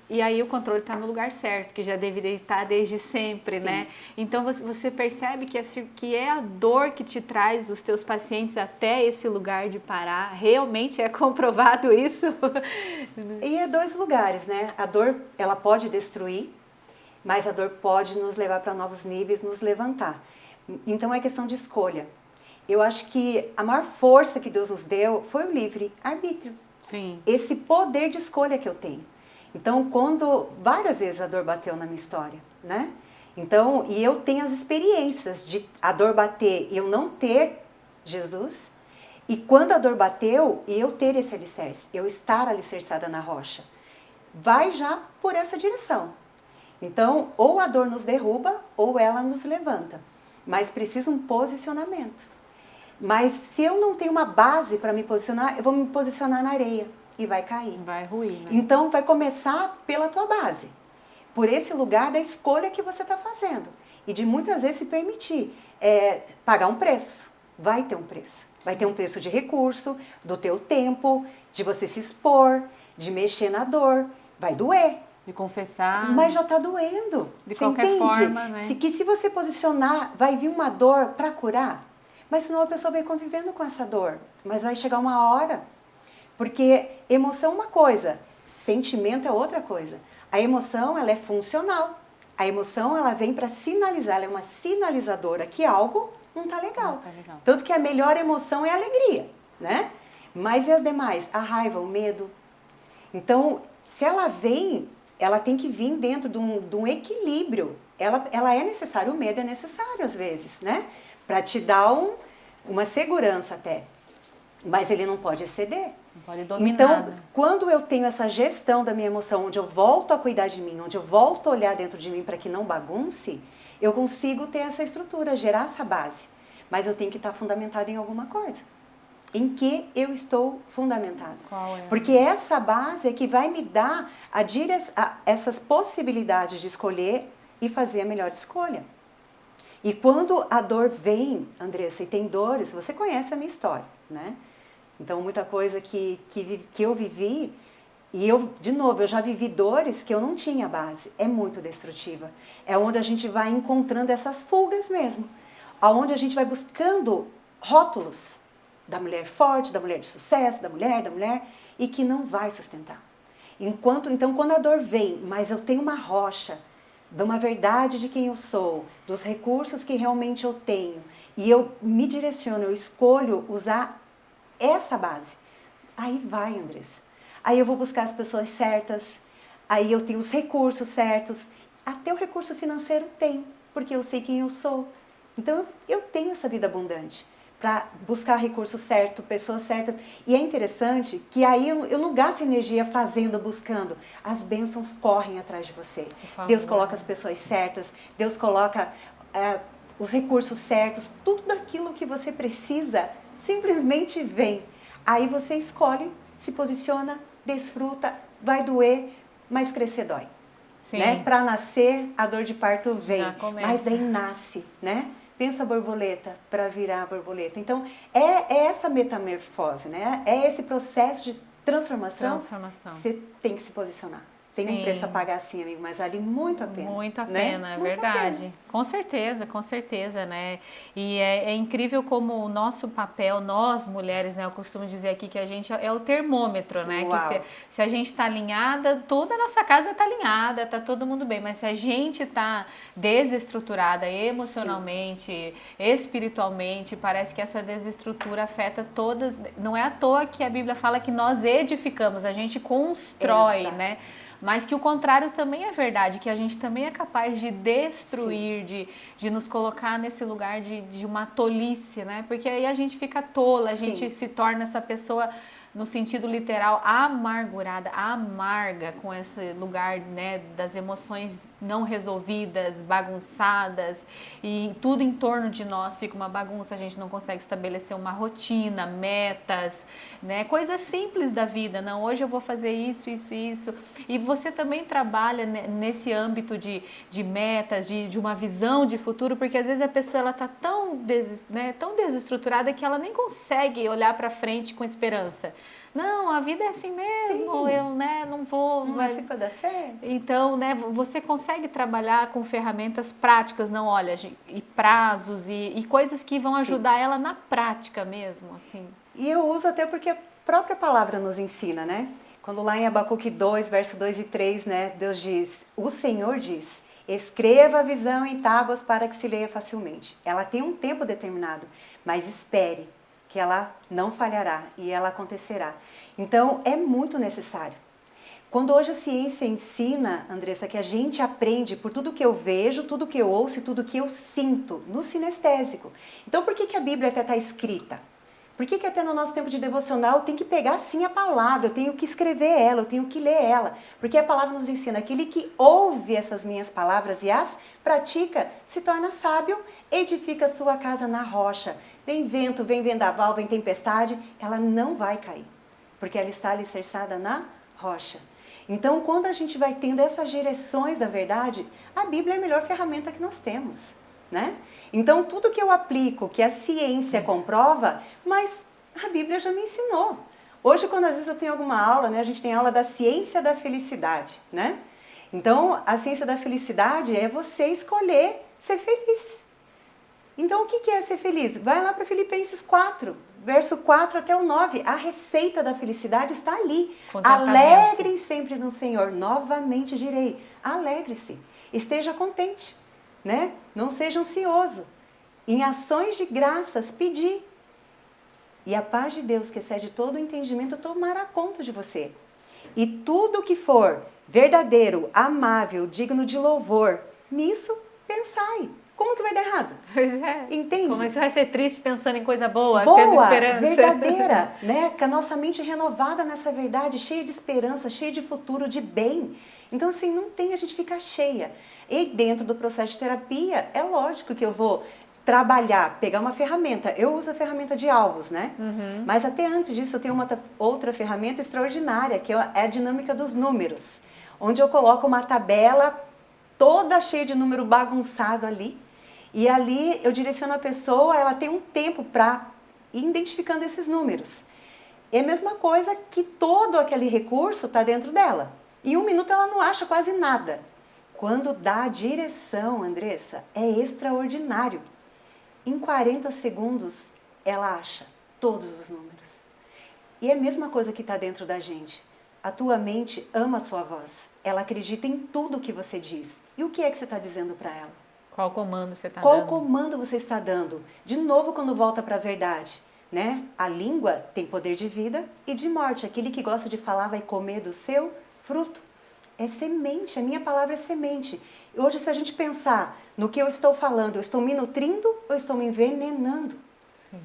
E aí o controle está no lugar certo, que já deveria estar desde sempre, né? Então você percebe que é a dor que te traz os teus pacientes até esse lugar de parar. Realmente é comprovado isso? E é 2 lugares, né? A dor, ela pode destruir, mas a dor pode nos levar para novos níveis, nos levantar. Então é questão de escolha. Eu acho que a maior força que Deus nos deu foi o livre-arbítrio. Sim. Esse poder de escolha que eu tenho. Então, várias vezes a dor bateu na minha história, né? Então, e eu tenho as experiências de a dor bater e eu não ter Jesus, e quando a dor bateu, e eu ter esse alicerce, eu estar alicerçada na rocha, vai já por essa direção. Então, ou a dor nos derruba, ou ela nos levanta. Mas precisa um posicionamento. Mas se eu não tenho uma base para me posicionar, eu vou me posicionar na areia. E vai cair. Vai ruir, né? Então, vai começar pela tua base. Por esse lugar da escolha que você está fazendo. E de muitas vezes se permitir pagar um preço. Vai ter um preço. Vai ter um preço de recurso, do teu tempo, de você se expor, de mexer na dor. Vai doer. De confessar. Mas já está doendo. De você qualquer entende? forma, né? Se você posicionar, vai vir uma dor para curar. Mas senão a pessoa vai convivendo com essa dor. Mas vai chegar uma hora. Porque emoção é uma coisa, sentimento é outra coisa. A emoção, ela é funcional. A emoção, ela vem para sinalizar, ela é uma sinalizadora que algo não está legal. Tanto que a melhor emoção é a alegria, né? Mas e as demais? A raiva, o medo. Então, se ela vem, ela tem que vir dentro de um equilíbrio. Ela é necessária, o medo é necessário às vezes, né? Para te dar uma segurança até. Mas ele não pode exceder. Não pode dominar. Então, né? quando eu tenho essa gestão da minha emoção, onde eu volto a cuidar de mim, onde eu volto a olhar dentro de mim para que não bagunce, eu consigo ter essa estrutura, gerar essa base. Mas eu tenho que estar fundamentada em alguma coisa. Em que eu estou fundamentada. Qual é? Porque essa base é que vai me dar essas possibilidades de escolher e fazer a melhor escolha. E quando a dor vem, Andressa, e tem dores, você conhece a minha história, né? Então, muita coisa que eu vivi, e de novo, eu já vivi dores que eu não tinha base. É muito destrutiva. É onde a gente vai encontrando essas fugas mesmo. Onde a gente vai buscando rótulos da mulher forte, da mulher de sucesso, da mulher, e que não vai sustentar. Então, quando a dor vem, mas eu tenho uma rocha, de uma verdade de quem eu sou, dos recursos que realmente eu tenho, e eu me direciono, eu escolho usar essa base, aí vai, Andressa. Aí eu vou buscar as pessoas certas, aí eu tenho os recursos certos, até o recurso financeiro tem, porque eu sei quem eu sou. Então eu tenho essa vida abundante para buscar recurso certo, pessoas certas. E é interessante que aí eu não gasto energia fazendo, buscando. As bênçãos correm atrás de você. Deus coloca as pessoas certas, Deus coloca os recursos certos, tudo aquilo que você precisa simplesmente vem. Aí você escolhe, se posiciona, desfruta, vai doer, mas crescer dói. Né? Para nascer, a dor de parto vem, mas daí nasce, né? Pensa a borboleta para virar a borboleta. Então, é essa metamorfose, né? É esse processo de transformação. Você tem que se posicionar. Tem um preço a pagar sim, amigo, mas vale muito a pena. Muito a pena, né? É verdade. Com certeza, né? E é incrível como o nosso papel, nós mulheres, né? Eu costumo dizer aqui que a gente é o termômetro, né? Uau. Que se a gente está alinhada, toda a nossa casa está alinhada, está todo mundo bem. Mas se a gente está desestruturada emocionalmente, sim, espiritualmente, parece que essa desestrutura afeta todas. Não é à toa que a Bíblia fala que nós edificamos, a gente constrói, exato, né? Mas que o contrário também é verdade, que a gente também é capaz de destruir, de nos colocar nesse lugar de uma tolice, né? Porque aí a gente fica tola, a gente se torna essa pessoa no sentido literal, amargurada, amarga, com esse lugar, né, das emoções não resolvidas, bagunçadas, e tudo em torno de nós fica uma bagunça, a gente não consegue estabelecer uma rotina, metas, né, coisas simples da vida. Não, hoje eu vou fazer isso, isso, isso. E você também trabalha nesse âmbito de metas, de uma visão de futuro, porque às vezes a pessoa ela está tão desestruturada que ela nem consegue olhar para frente com esperança. Não, a vida é assim mesmo, Sim. eu, né, não vou... Não vai se dar certo. Então, né, você consegue trabalhar com ferramentas práticas, não, olha, e prazos e coisas que vão ajudar ela na prática mesmo, assim. E eu uso até porque a própria palavra nos ensina, né? Quando lá em Abacuque 2, verso 2 e 3, né, Deus diz, o Senhor diz, escreva a visão em tábuas para que se leia facilmente. Ela tem um tempo determinado, mas espere, que ela não falhará e ela acontecerá. Então, é muito necessário. Quando hoje a ciência ensina, Andressa, que a gente aprende por tudo que eu vejo, tudo que eu ouço e tudo que eu sinto, no sinestésico. Então, por que a Bíblia até está escrita? Por que até no nosso tempo de devocional eu tenho que pegar sim a palavra, eu tenho que escrever ela, eu tenho que ler ela? Porque a palavra nos ensina, aquele que ouve essas minhas palavras e as pratica, se torna sábio, edifica sua casa na rocha. Vem vento, vem vendaval, vem tempestade, ela não vai cair, porque ela está alicerçada na rocha. Então, quando a gente vai tendo essas direções da verdade, a Bíblia é a melhor ferramenta que nós temos, né? Então, tudo que eu aplico, que a ciência comprova, mas a Bíblia já me ensinou. Hoje, quando às vezes eu tenho alguma aula, né, a gente tem aula da ciência da felicidade, né? Então, a ciência da felicidade é você escolher ser feliz. Então, o que é ser feliz? Vai lá para Filipenses 4, verso 4 até o 9. A receita da felicidade está ali. Alegrem sempre no Senhor. Novamente direi, alegre-se. Esteja contente, né? Não seja ansioso. Em ações de graças, pedi. E a paz de Deus, que excede todo o entendimento, tomará conta de você. E tudo que for verdadeiro, amável, digno de louvor, nisso pensai. Como que vai dar errado? Pois é. Entende? Como você vai ser triste pensando em coisa boa, boa, tendo esperança. verdadeira, né? Com a nossa mente renovada nessa verdade, cheia de esperança, cheia de futuro, de bem. Então, assim, não tem a gente ficar cheia. E dentro do processo de terapia, é lógico que eu vou trabalhar, pegar uma ferramenta. Eu uso a ferramenta de alvos, né? Uhum. Mas até antes disso, eu tenho uma outra ferramenta extraordinária, que é a dinâmica dos números. Onde eu coloco uma tabela toda cheia de número bagunçado ali. E ali eu direciono a pessoa, ela tem um tempo para ir identificando esses números. É a mesma coisa que todo aquele recurso está dentro dela. Em 1 minuto ela não acha quase nada. Quando dá a direção, Andressa, é extraordinário. Em 40 segundos ela acha todos os números. E é a mesma coisa que está dentro da gente. A tua mente ama a sua voz. Ela acredita em tudo que você diz. E o que é que você está dizendo para ela? Qual comando você está dando? Qual comando você está dando? De novo, quando volta para a verdade, né? A língua tem poder de vida e de morte. Aquele que gosta de falar vai comer do seu fruto. É semente, a minha palavra é semente. Hoje, se a gente pensar no que eu estou falando, eu estou me nutrindo ou estou me envenenando? Sim.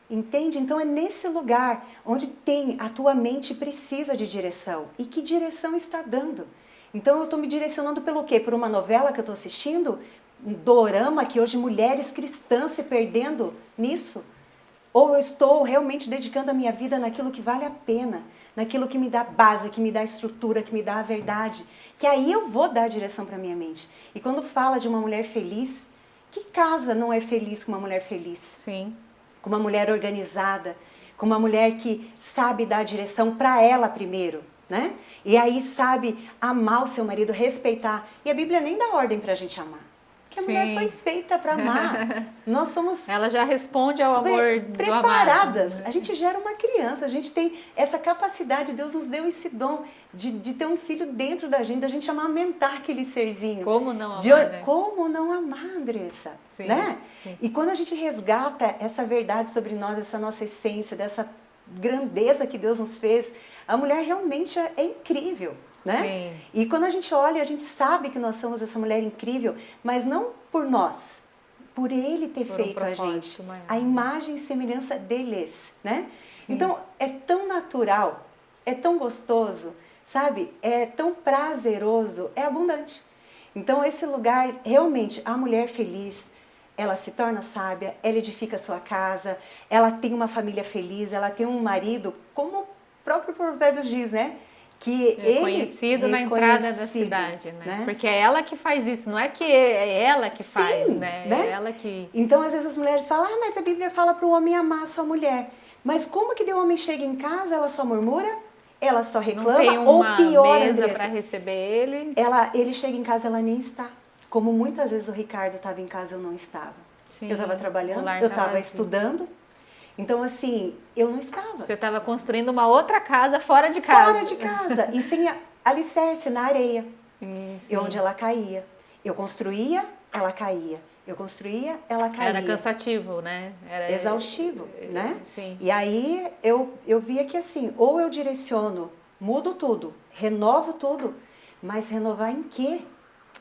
Entende? Então é nesse lugar onde a tua mente precisa de direção. E que direção está dando? Então eu estou me direcionando pelo quê? Por uma novela que eu estou assistindo? Um dorama que hoje mulheres cristãs se perdendo nisso? Ou eu estou realmente dedicando a minha vida naquilo que vale a pena, naquilo que me dá base, que me dá estrutura, que me dá a verdade, que aí eu vou dar a direção para a minha mente. E quando fala de uma mulher feliz, que casa não é feliz com uma mulher feliz? Sim. Com uma mulher organizada, com uma mulher que sabe dar a direção para ela primeiro, né? E aí sabe amar o seu marido, respeitar. E a Bíblia nem dá ordem para a gente amar. A mulher foi feita para amar. Nós somos... Ela já responde ao amor preparadas. do amado. A gente gera uma criança, a gente tem essa capacidade, Deus nos deu esse dom de ter um filho dentro da gente amamentar aquele serzinho. Como não amar, né? Como não amar, Andressa? Sim, né? Sim. E quando a gente resgata essa verdade sobre nós, essa nossa essência, dessa grandeza que Deus nos fez, a mulher realmente é incrível. Né? Sim. E quando a gente olha, a gente sabe que nós somos essa mulher incrível, mas não por nós, por Ele ter feito a gente, maior. a imagem e semelhança deles, né? Sim. Então, é tão natural, é tão gostoso, sabe? É tão prazeroso, é abundante. Então esse lugar, realmente, a mulher feliz, ela se torna sábia, ela edifica a sua casa, ela tem uma família feliz, ela tem um marido, como o próprio Provérbios diz, né? Que ele Reconhecido na entrada da cidade, né? Porque é ela que faz isso, não é que é ela que faz, Sim, né? né? É ela que... Então, às vezes as mulheres falam, ah, mas a Bíblia fala para o homem amar a sua mulher. Mas como que o homem chega em casa, ela só murmura, ela só reclama, Não tem ou uma pior, mesa para Andressa, receber ele. ele chega em casa, ela nem está. Como muitas vezes o Ricardo estava em casa, eu não estava. Sim, Eu estava o trabalhando, lar eu tá estava vazio. Estudando. Então, assim, eu não estava. Você estava construindo uma outra casa fora de casa. Fora de casa. E sem alicerce, na areia. Isso. E onde ela caía. Eu construía, ela caía. Eu construía, ela caía. Era cansativo, né? Era exaustivo, né? Sim. E aí eu via que assim, ou eu direciono, mudo tudo, renovo tudo, mas renovar em quê?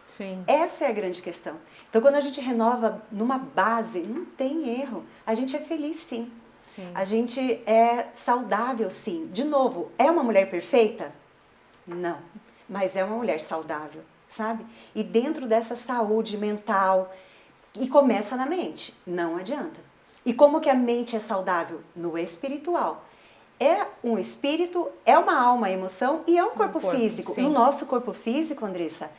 Sim. Essa é a grande questão. Então, quando a gente renova numa base, não tem erro. A gente é feliz, sim. Sim. A gente é saudável, sim. De novo, é uma mulher perfeita? Não. Mas é uma mulher saudável, sabe? E dentro dessa saúde mental, e começa na mente, não adianta. E como que a mente é saudável? No espiritual. É um espírito, é uma alma, emoção e é um corpo físico. Sim. No nosso corpo físico, Andressa,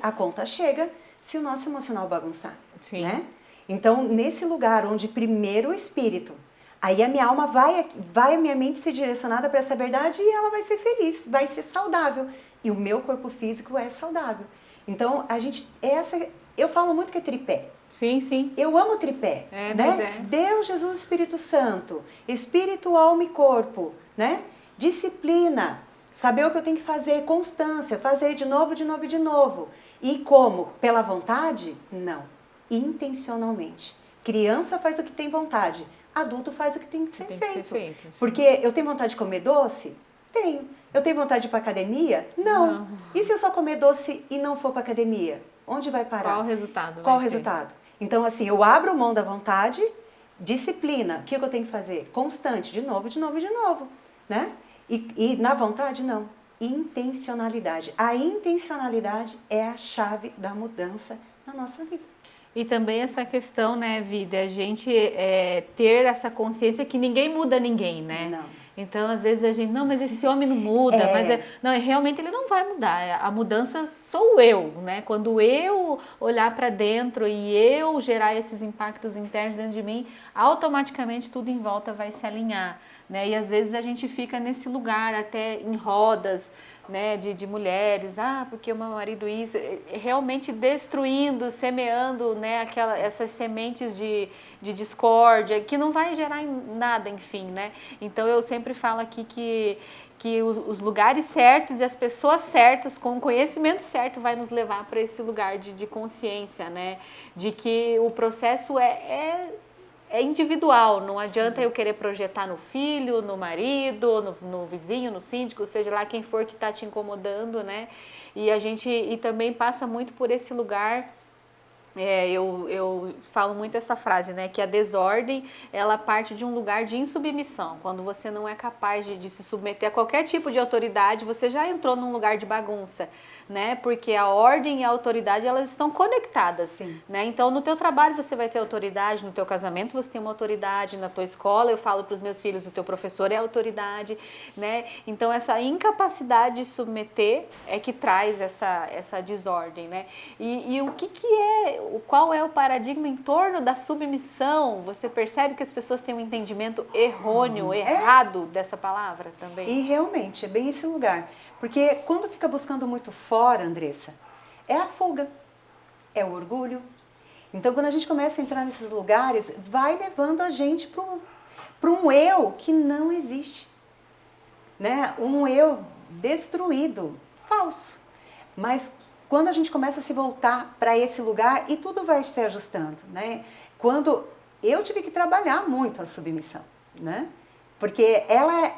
a conta chega se o nosso emocional bagunçar, Sim. né? Então, nesse lugar onde primeiro o espírito, aí a minha alma vai a minha mente ser direcionada para essa verdade e ela vai ser feliz, vai ser saudável. E o meu corpo físico é saudável. Então, eu falo muito que é tripé. Sim, sim. Eu amo tripé, né? Mas Deus, Jesus, Espírito Santo, espírito, alma e corpo, né? Disciplina, saber o que eu tenho que fazer, constância, fazer de novo, de novo e de novo. E como? Pela vontade? Não. Intencionalmente. Criança faz o que tem vontade, adulto faz o que tem que ser feito. Porque eu tenho vontade de comer doce? Tenho. Eu tenho vontade de ir para academia? Não. E se eu só comer doce e não for para academia? Onde vai parar? Qual o resultado? Qual o resultado? Então, assim, eu abro mão da vontade, disciplina. O que eu tenho que fazer? Constante, de novo, de novo, de novo, né? E na vontade, não. Intencionalidade. A intencionalidade é a chave da mudança na nossa vida. E também essa questão, né, vida, a gente ter essa consciência que ninguém muda ninguém, né? Não. Então, às vezes a gente, não, mas esse homem não muda, realmente ele não vai mudar. A mudança sou eu, né? Quando eu olhar para dentro e eu gerar esses impactos internos dentro de mim, automaticamente tudo em volta vai se alinhar, né? E às vezes a gente fica nesse lugar até em rodas, né, de mulheres, porque o meu marido isso, realmente destruindo, semeando, né, essas sementes de discórdia, que não vai gerar nada, enfim, né? Então eu sempre falo aqui que os lugares certos e as pessoas certas, com o conhecimento certo, vai nos levar para esse lugar de consciência, né? De que o processo é individual, não adianta eu querer projetar no filho, no marido, no vizinho, no síndico, seja lá quem for que está te incomodando, né? E também passa muito por esse lugar. Eu falo muito essa frase, né? Que a desordem, ela parte de um lugar de insubmissão. Quando você não é capaz de se submeter a qualquer tipo de autoridade, você já entrou num lugar de bagunça, né? Porque a ordem e a autoridade, elas estão conectadas. Sim. Né? Então, no teu trabalho você vai ter autoridade, no teu casamento você tem uma autoridade, na tua escola, eu falo para os meus filhos, o teu professor é autoridade, né? Então, essa incapacidade de submeter é que traz essa desordem, né? E o que qual é o paradigma em torno da submissão? Você percebe que as pessoas têm um entendimento errôneo, errado dessa palavra também? E realmente, é bem esse lugar. Porque quando fica buscando muito fora, Andressa, é a fuga, é o orgulho. Então, quando a gente começa a entrar nesses lugares, vai levando a gente para um eu que não existe. Né? Um eu destruído, falso. Mas quando a gente começa a se voltar para esse lugar, e tudo vai se ajustando, né? Quando eu tive que trabalhar muito a submissão, né? Porque ela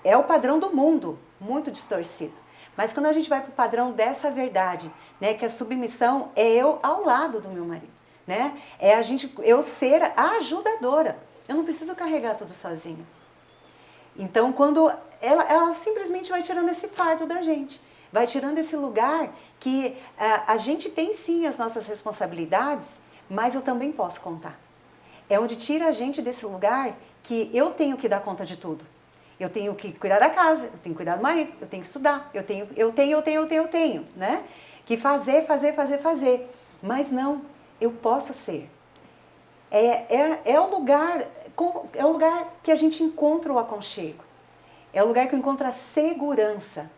é o padrão do mundo, muito distorcido. Mas quando a gente vai para o padrão dessa verdade, né? Que a submissão é eu ao lado do meu marido, né? Eu ser a ajudadora. Eu não preciso carregar tudo sozinho. Então, quando ela simplesmente vai tirando esse fardo da gente, vai tirando esse lugar que a gente tem sim as nossas responsabilidades, mas eu também posso contar. É onde tira a gente desse lugar que eu tenho que dar conta de tudo. Eu tenho que cuidar da casa, eu tenho que cuidar do marido, eu tenho que estudar, eu tenho, né? Que fazer. Mas não, eu posso ser. É o lugar que a gente encontra o aconchego. É o lugar que encontra a segurança.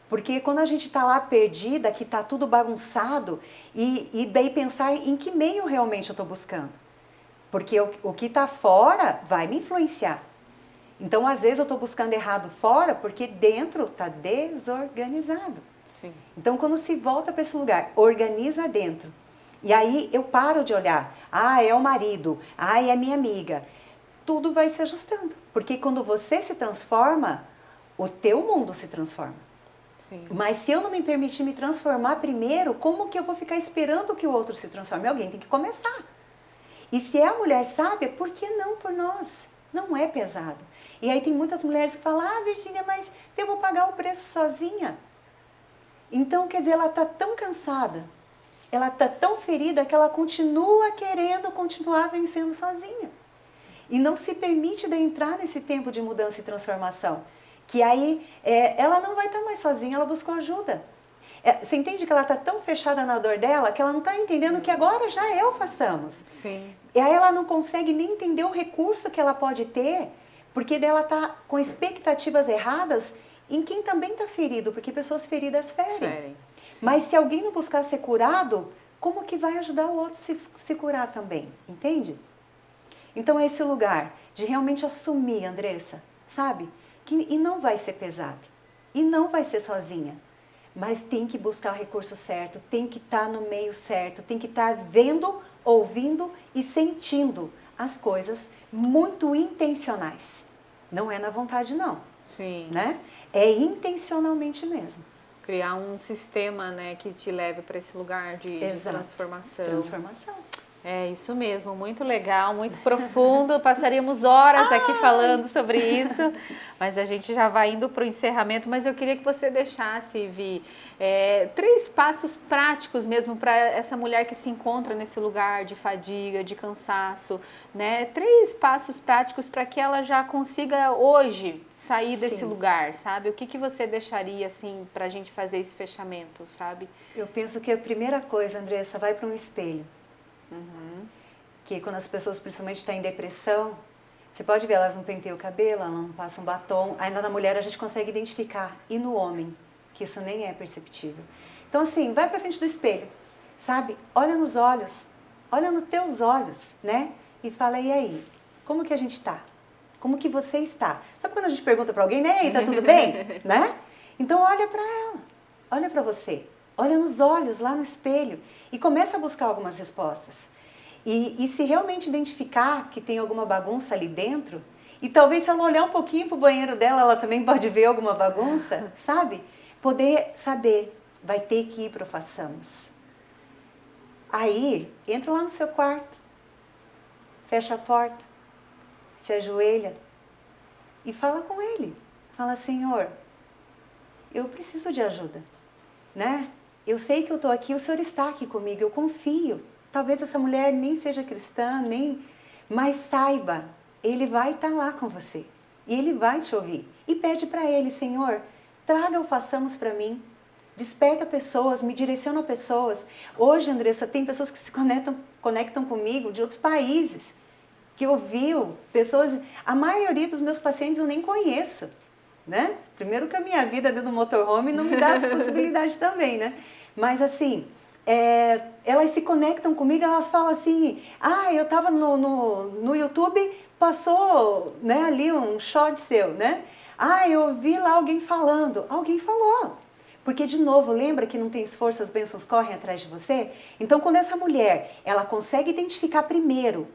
Porque quando a gente está lá perdida, que está tudo bagunçado, e daí pensar em que meio realmente eu estou buscando. Porque o que está fora vai me influenciar. Então, às vezes, eu estou buscando errado fora porque dentro está desorganizado. Sim. Então, quando se volta para esse lugar, organiza dentro. E aí eu paro de olhar, é o marido, é minha amiga. Tudo vai se ajustando. Porque quando você se transforma, o teu mundo se transforma. Sim. Mas se eu não me permitir me transformar primeiro, como que eu vou ficar esperando que o outro se transforme? Alguém tem que começar. E se é a mulher sábia, por que não por nós? Não é pesado. E aí tem muitas mulheres que falam, Virgínia, mas eu vou pagar o preço sozinha. Então, quer dizer, ela está tão cansada, ela está tão ferida que ela continua querendo continuar vencendo sozinha. E não se permite de entrar nesse tempo de mudança e transformação. Que aí ela não vai estar mais sozinha, ela buscou ajuda. Você entende que ela está tão fechada na dor dela que ela não está entendendo que agora já o façamos. Sim. E aí ela não consegue nem entender o recurso que ela pode ter, porque dela está com expectativas erradas em quem também está ferido, porque pessoas feridas ferem. Mas se alguém não buscar ser curado, como que vai ajudar o outro se curar também? Entende? Então é esse lugar de realmente assumir, Andressa, sabe? E não vai ser pesado. E não vai ser sozinha. Mas tem que buscar o recurso certo, tem que estar no meio certo, tem que estar vendo, ouvindo e sentindo as coisas muito intencionais. Não é na vontade, não. Sim. Né? É intencionalmente mesmo. Criar um sistema, né, que te leve para esse lugar de transformação. Transformação. É isso mesmo, muito legal, muito profundo. Passaríamos horas aqui falando sobre isso, mas a gente já vai indo para o encerramento. Mas eu queria que você deixasse, Vi, 3 passos práticos mesmo para essa mulher que se encontra nesse lugar de fadiga, de cansaço, né? 3 passos práticos para que ela já consiga hoje sair desse lugar, sabe? O que você deixaria assim para a gente fazer esse fechamento, sabe? Eu penso que a primeira coisa, Andressa, vai para um espelho. Que quando as pessoas principalmente estão em depressão, você pode ver, elas não penteiam o cabelo, elas não passam batom, ainda na mulher a gente consegue identificar, e no homem, que isso nem é perceptível. Então assim, vai para frente do espelho, sabe? Olha nos olhos, olha nos teus olhos, né? E fala, e aí, como que a gente está? Como que você está? Sabe quando a gente pergunta para alguém, né? Tá tudo bem? Né? Então olha para ela, olha para você, olha nos olhos, lá no espelho, e começa a buscar algumas respostas. E se realmente identificar que tem alguma bagunça ali dentro, e talvez se ela olhar um pouquinho para o banheiro dela, ela também pode ver alguma bagunça, sabe? Poder saber, vai ter que ir para o façamos. Aí, entra lá no seu quarto, fecha a porta, se ajoelha e fala com ele. Fala, Senhor, eu preciso de ajuda, né? Eu sei que eu estou aqui, o Senhor está aqui comigo, eu confio. Talvez essa mulher nem seja cristã, mas saiba, Ele vai estar lá com você. E Ele vai te ouvir. E pede para Ele, Senhor, traga o façamos para mim. Desperta pessoas, me direciona pessoas. Hoje, Andressa, tem pessoas que se conectam comigo de outros países. Que ouviu, pessoas... A maioria dos meus pacientes eu nem conheço. Né? Primeiro que a minha vida dentro do motorhome não me dá essa possibilidade também, né? Mas assim... elas se conectam comigo, elas falam assim, eu estava no YouTube, passou, né, ali um short seu, né? Eu vi lá alguém falando. Alguém falou. Porque, de novo, lembra que não tem esforço, as bênçãos correm atrás de você? Então, quando essa mulher, ela consegue identificar primeiro,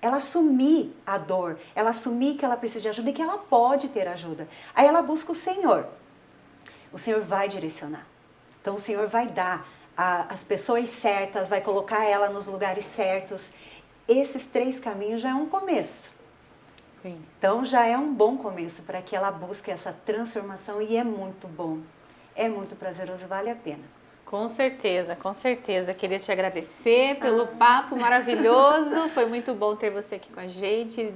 ela assumir a dor, ela assumir que ela precisa de ajuda e que ela pode ter ajuda. Aí ela busca o Senhor. O Senhor vai direcionar. Então, o Senhor vai dar as pessoas certas, vai colocar ela nos lugares certos. Esses 3 caminhos já é um começo. Sim. Então já é um bom começo para que ela busque essa transformação e é muito bom, é muito prazeroso, vale a pena. Com certeza, com certeza. Queria te agradecer pelo papo maravilhoso. Foi muito bom ter você aqui com a gente,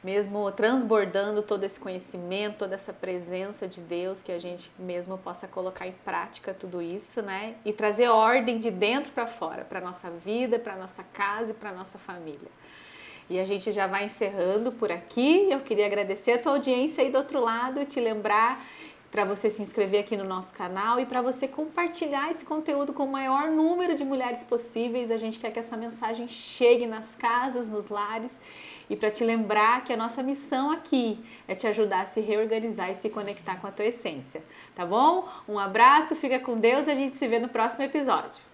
mesmo transbordando todo esse conhecimento, toda essa presença de Deus, que a gente mesmo possa colocar em prática tudo isso, né? E trazer ordem de dentro para fora, para nossa vida, para nossa casa e para nossa família. E a gente já vai encerrando por aqui. Eu queria agradecer a tua audiência aí do outro lado, te lembrar para você se inscrever aqui no nosso canal e para você compartilhar esse conteúdo com o maior número de mulheres possíveis. A gente quer que essa mensagem chegue nas casas, nos lares, e para te lembrar que a nossa missão aqui é te ajudar a se reorganizar e se conectar com a tua essência, tá bom? Um abraço, fica com Deus e a gente se vê no próximo episódio.